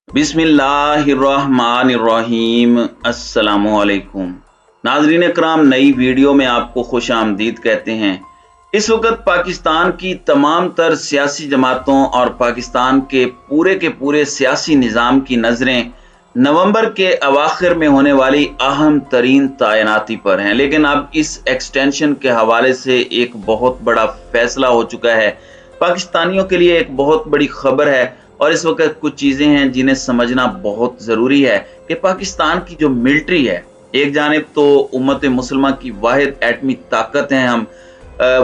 बिस्मिल्लाहिर्रहमानिर्रहीम। अस्सलामुअलैकुम नाज़रीन इकराम, नई वीडियो में आपको खुश आमदीद कहते हैं। इस वक्त पाकिस्तान की तमाम तर सियासी जमातों और पाकिस्तान के पूरे सियासी निज़ाम की नज़रें नवंबर के अवाखिर में होने वाली अहम तरीन तैनाती पर हैं। लेकिन अब इस एक्सटेंशन के हवाले से एक बहुत बड़ा फैसला हो चुका है। पाकिस्तानियों के लिए एक बहुत बड़ी खबर है और इस वक्त कुछ चीज़ें हैं जिन्हें समझना बहुत ज़रूरी है कि पाकिस्तान की जो मिलिट्री है, एक जानिब तो उम्मत मुसलमान की वाहिद एटमी ताकत है हम,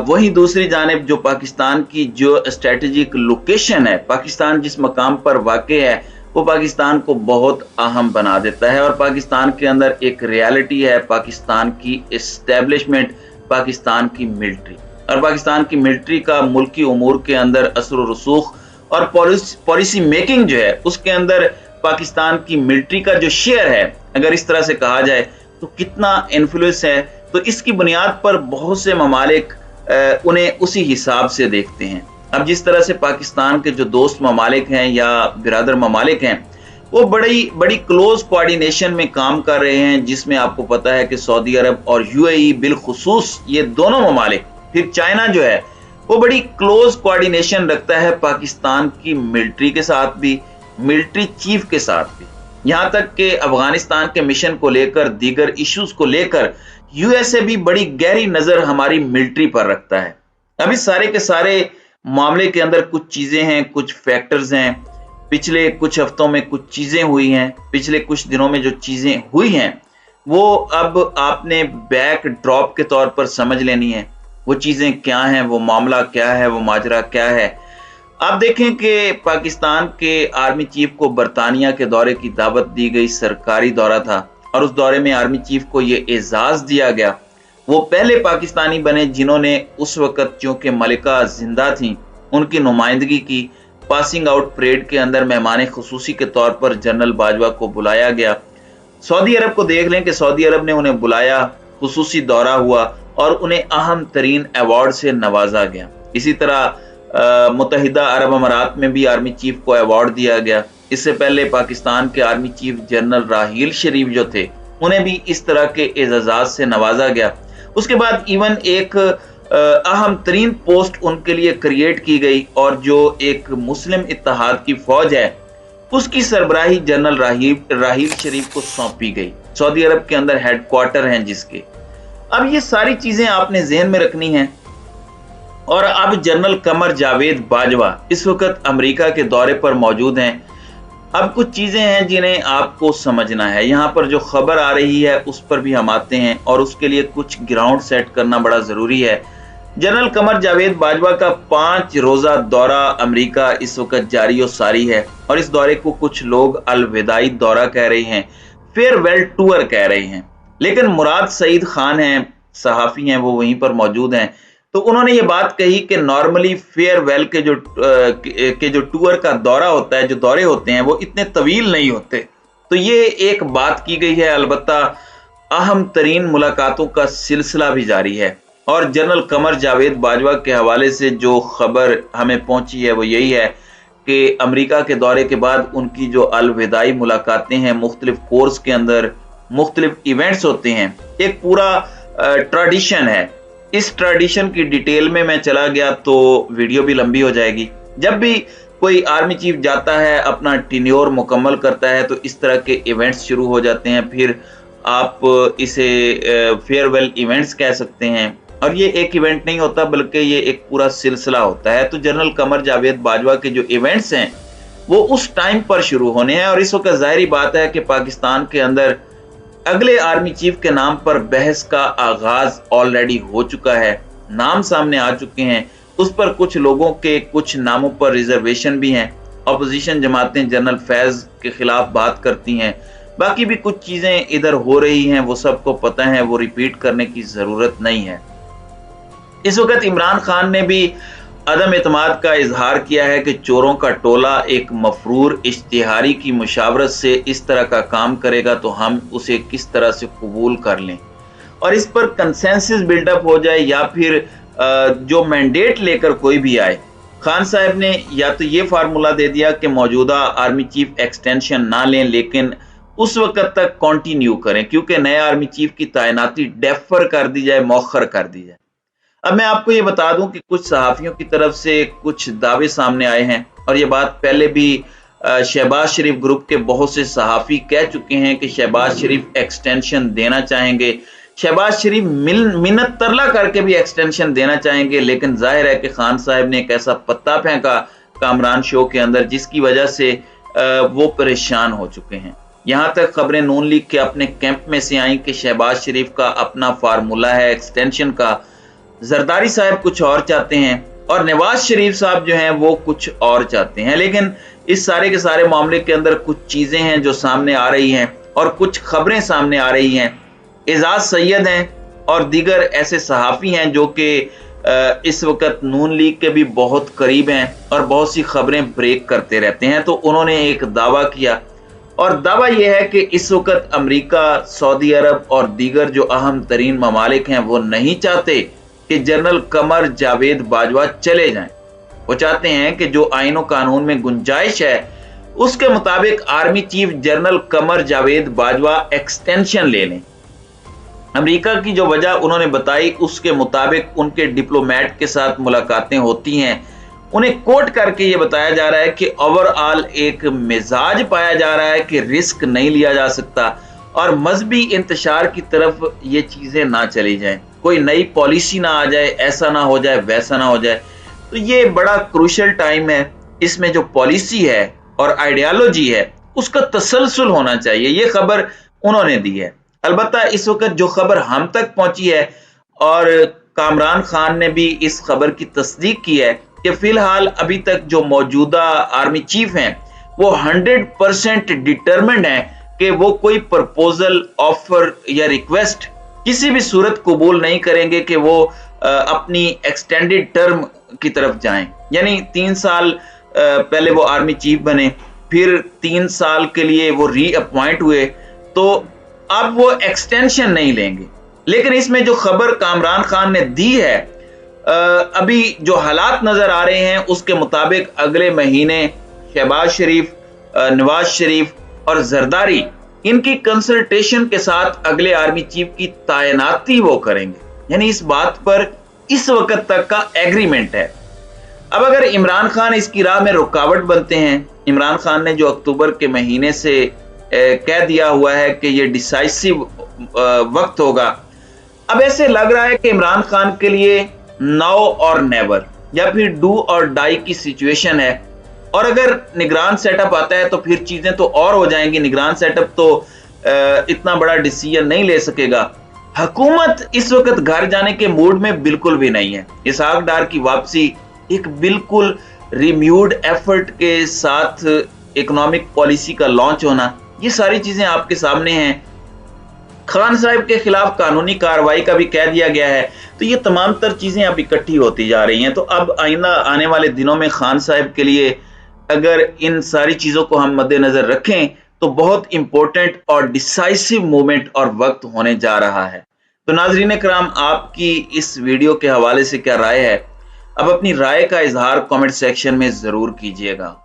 वहीं दूसरी जानिब जो पाकिस्तान की जो स्ट्रेटेजिक लोकेशन है, पाकिस्तान जिस मकाम पर वाक़ है वो पाकिस्तान को बहुत अहम बना देता है। और पाकिस्तान के अंदर एक रियलिटी है, पाकिस्तान की इस्टेब्लिशमेंट, पाकिस्तान की मिलिट्री और पाकिस्तान की मिलिट्री का मुल्की उमूर के अंदर असर व रसूख और पॉलिसी मेकिंग जो है उसके अंदर पाकिस्तान की मिलिट्री का जो शेयर है, अगर इस तरह से कहा जाए तो कितना इन्फ्लुएंस है, तो इसकी बुनियाद पर बहुत से ममालिक उन्हें उसी हिसाब से देखते हैं। अब जिस तरह से पाकिस्तान के जो दोस्त ममालिक हैं या बिरादर ममालिक हैं वो बड़ी क्लोज कोऑर्डिनेशन में काम कर रहे हैं, जिसमें आपको पता है कि सऊदी अरब और यूएई बिलखुसूस ये दोनों ममालिक, फिर चाइना जो है वो बड़ी क्लोज कोऑर्डिनेशन रखता है पाकिस्तान की मिलिट्री के साथ भी, मिलिट्री चीफ के साथ भी। यहाँ तक कि अफगानिस्तान के मिशन को लेकर, दीगर इश्यूज को लेकर यूएसए भी बड़ी गहरी नजर हमारी मिलिट्री पर रखता है। अभी सारे के सारे मामले के अंदर कुछ चीजें हैं, कुछ फैक्टर्स हैं। पिछले कुछ हफ्तों में कुछ चीजें हुई हैं, पिछले कुछ दिनों में जो चीजें हुई हैं वो अब आपने बैक ड्रॉप के तौर पर समझ लेनी है। वो चीजें क्या हैं, वो मामला क्या है, वो माजरा क्या है। आप देखें कि पाकिस्तान के आर्मी चीफ को बरतानिया के दौरे की दावत दी गई, सरकारी दौरा था और उस दौरे में आर्मी चीफ को ये एजाज दिया गया। वो पहले पाकिस्तानी बने जिन्होंने उस वक्त चूंकि मलिका जिंदा थी उनकी नुमाइंदगी की। पासिंग आउट परेड के अंदर मेहमान खुसूसी के तौर पर जनरल बाजवा को बुलाया गया। सऊदी अरब को देख लें कि सऊदी अरब ने उन्हें बुलाया, खुसूसी दौरा हुआ और उन्हें अहम तरीन अवार्ड से नवाजा गया। इसी तरह मुत्तहिदा अरब अमारात में भी आर्मी चीफ को अवार्ड दिया गया। इससे पहले पाकिस्तान के आर्मी चीफ जनरल राहील शरीफ जो थे उन्हें भी इस तरह के एजाज़ात से नवाजा गया। उसके बाद इवन एक अहम तरीन पोस्ट उनके लिए क्रिएट की गई और जो एक मुस्लिम इत्तेहाद की फौज है उसकी सरबराही जनरल राहील शरीफ को सौंपी गई। सऊदी अरब के अंदर हेडक्वार्टर हैं जिसके। अब ये सारी चीजें आपने जहन में रखनी हैं। और अब जनरल कमर जावेद बाजवा इस वक्त अमेरिका के दौरे पर मौजूद हैं। अब कुछ चीजें हैं जिन्हें आपको समझना है। यहाँ पर जो खबर आ रही है उस पर भी हम आते हैं और उसके लिए कुछ ग्राउंड सेट करना बड़ा जरूरी है। जनरल कमर जावेद बाजवा का 5 रोजा दौरा अमेरिका इस वक्त जारी और सारी है और इस दौरे को कुछ लोग अलविदाई दौरा कह रहे हैं, फेयरवेल टूर कह रहे हैं। लेकिन मुराद सईद खान हैं, सहाफ़ी हैं, वो वहीं पर मौजूद हैं, तो उन्होंने ये बात कही कि नॉर्मली फेयरवेल के जो टूर का दौरा होता है, जो दौरे होते हैं वो इतने तवील नहीं होते। तो ये एक बात की गई है। अलबत्ता अहम तरीन मुलाकातों का सिलसिला भी जारी है और जनरल कमर जावेद बाजवा के हवाले से जो खबर हमें पहुंची है वो यही है कि अमेरिका के दौरे के बाद उनकी जो अलविदाई मुलाकातें हैं, मुख्तलिफ कोर्स के अंदर मुख्तलिफ इवेंट्स होते हैं, एक पूरा ट्रेडिशन है। इस ट्रेडिशन की डिटेल में मैं चला गया तो वीडियो भी लंबी हो जाएगी। जब भी कोई आर्मी चीफ जाता है, अपना टेन्योर मुकम्मल करता है, तो इस तरह के इवेंट्स शुरू हो जाते हैं। फिर आप इसे फेयरवेल इवेंट्स कह सकते हैं और ये एक इवेंट नहीं होता बल्कि ये एक पूरा सिलसिला होता है। तो जनरल कमर जावेद बाजवा के जो इवेंट्स हैं वो उस टाइम पर शुरू होने हैं और इस वक्त जाहिर बात है कि पाकिस्तान के अंदर अगले आर्मी चीफ के नाम पर बहस का आगाज ऑलरेडी हो चुका है। नाम सामने आ चुके हैं, उस पर कुछ लोगों के कुछ नामों पर रिजर्वेशन भी हैं। अपोजिशन जमातें जनरल फैज के खिलाफ बात करती हैं, बाकी भी कुछ चीजें इधर हो रही हैं, वो सबको पता है, वो रिपीट करने की जरूरत नहीं है। इस वक्त इमरान खान ने भी अदम एतमाद का इजहार किया है कि चोरों का टोला एक मफरूर इश्तिहारी की मुशावरत से इस तरह का काम करेगा तो हम उसे किस तरह से कबूल कर लें और इस पर कंसेंसस बिल्डअप हो जाए या फिर जो मैंडेट लेकर कोई भी आए खान साहब ने या तो ये फार्मूला दे दिया कि मौजूदा आर्मी चीफ एक्सटेंशन ना लें, लेकिन उस वक्त तक कंटिन्यू करें, क्योंकि नए आर्मी चीफ की तैनाती डेफर कर दी जाए, मौखर कर दी जाए। अब मैं आपको ये बता दूं कि कुछ सहाफियों की तरफ से कुछ दावे सामने आए हैं, और ये बात पहले भी शहबाज शरीफ ग्रुप के बहुत से सहाफी कह चुके हैं कि शहबाज शरीफ एक्सटेंशन देना चाहेंगे, शहबाज शरीफ मिन्नत तरला करके भी एक्सटेंशन देना चाहेंगे, लेकिन जाहिर है कि खान साहब ने एक ऐसा पत्ता फेंका कामरान शो के अंदर जिसकी वजह से वो परेशान हो चुके हैं। यहां तक खबरें नून लीग के अपने कैंप में से आई कि शहबाज शरीफ का अपना फार्मूला है एक्सटेंशन का, जरदारी साहब कुछ और चाहते हैं और नवाज शरीफ साहब जो हैं वो कुछ और चाहते हैं। लेकिन इस सारे के सारे मामले के अंदर कुछ चीजें हैं जो सामने आ रही हैं और कुछ खबरें सामने आ रही हैं। एजाज सैयद हैं और दीगर ऐसे सहाफ़ी हैं जो कि इस वक्त नून लीग के भी बहुत करीब हैं और बहुत सी खबरें ब्रेक करते रहते हैं। तो उन्होंने एक दावा किया, और दावा यह है कि इस वक्त अमेरिका, सऊदी अरब और दीगर जो अहम तरीन ममालिक हैं वो नहीं चाहते कि जनरल कमर जावेद बाजवा चले जाएं। वो चाहते हैं कि जो आईन और कानून में गुंजाइश है उसके मुताबिक army chief general Qamar Javed Bajwa extension ले लें। अमेरिका की जो वजह उन्होंने बताई उसके मुताबिक उनके डिप्लोमेट के साथ मुलाकातें होती हैं, उन्हें कोट करके ये बताया जा रहा है कि ओवरऑल एक मिजाज पाया जा रहा है कि रिस्क नहीं लिया जा सकता और मजहबी इंतशार की तरफ ये चीजें ना चली जाएं, कोई नई पॉलिसी ना आ जाए, ऐसा ना हो जाए, वैसा ना हो जाए। तो ये बड़ा क्रूशियल टाइम है, इसमें जो पॉलिसी है और आइडियालॉजी है उसका तसलसल होना चाहिए। ये खबर उन्होंने दी है। अलबत्ता इस वक्त जो खबर हम तक पहुंची है और कामरान खान ने भी इस खबर की तस्दीक की है कि फिलहाल अभी तक जो मौजूदा आर्मी चीफ हैं वो 100% डिटरमिन्ड हैं कि वो कोई प्रपोजल, ऑफर या रिक्वेस्ट किसी भी सूरत कबूल नहीं करेंगे कि वो अपनी एक्सटेंडेड टर्म की तरफ जाएं। यानी 3 साल पहले वो आर्मी चीफ बने, फिर 3 साल के लिए वो रीअपॉइंट हुए, तो अब वो एक्सटेंशन नहीं लेंगे। लेकिन इसमें जो खबर कामरान खान ने दी है, अभी जो हालात नजर आ रहे हैं उसके मुताबिक अगले महीने शहबाज शरीफ, नवाज शरीफ और जरदारी इनकी कंसल्टेशन के साथ अगले आर्मी चीफ की तैनाती वो करेंगे। यानी इस बात पर इस वक्त तक का एग्रीमेंट है। अब अगर इमरान खान इसकी राह में रुकावट बनते हैं, इमरान खान ने जो अक्टूबर के महीने से कह दिया हुआ है कि ये डिसाइसिव वक्त होगा, अब ऐसे लग रहा है कि इमरान खान के लिए नाउ और नेवर या फिर डू और डाई की सिचुएशन है। और अगर निगरान सेटअप आता है तो फिर चीजें तो और हो जाएंगी। निगरान सेटअप तो इतना बड़ा डिसीजन नहीं ले सकेगा। हुकूमत इस वक्त घर जाने के मूड में बिल्कुल भी नहीं है। इसहाक डार की वापसी एक बिल्कुल रिम्यूड एफर्ट के साथ इकोनॉमिक पॉलिसी का लॉन्च होना, ये सारी चीजें आपके सामने हैं। खान साहब के खिलाफ कानूनी कार्रवाई का भी कह दिया गया है। तो ये तमाम तर चीजें अब इकट्ठी होती जा रही हैं। तो अब आइंदा आने वाले दिनों में खान साहब के लिए अगर इन सारी चीजों को हम मद्देनजर रखें तो बहुत इंपॉर्टेंट और डिसाइसिव मूवमेंट और वक्त होने जा रहा है। तो नाजरीन कराम, आपकी इस वीडियो के हवाले से क्या राय है? अब अपनी राय का इजहार कमेंट सेक्शन में जरूर कीजिएगा।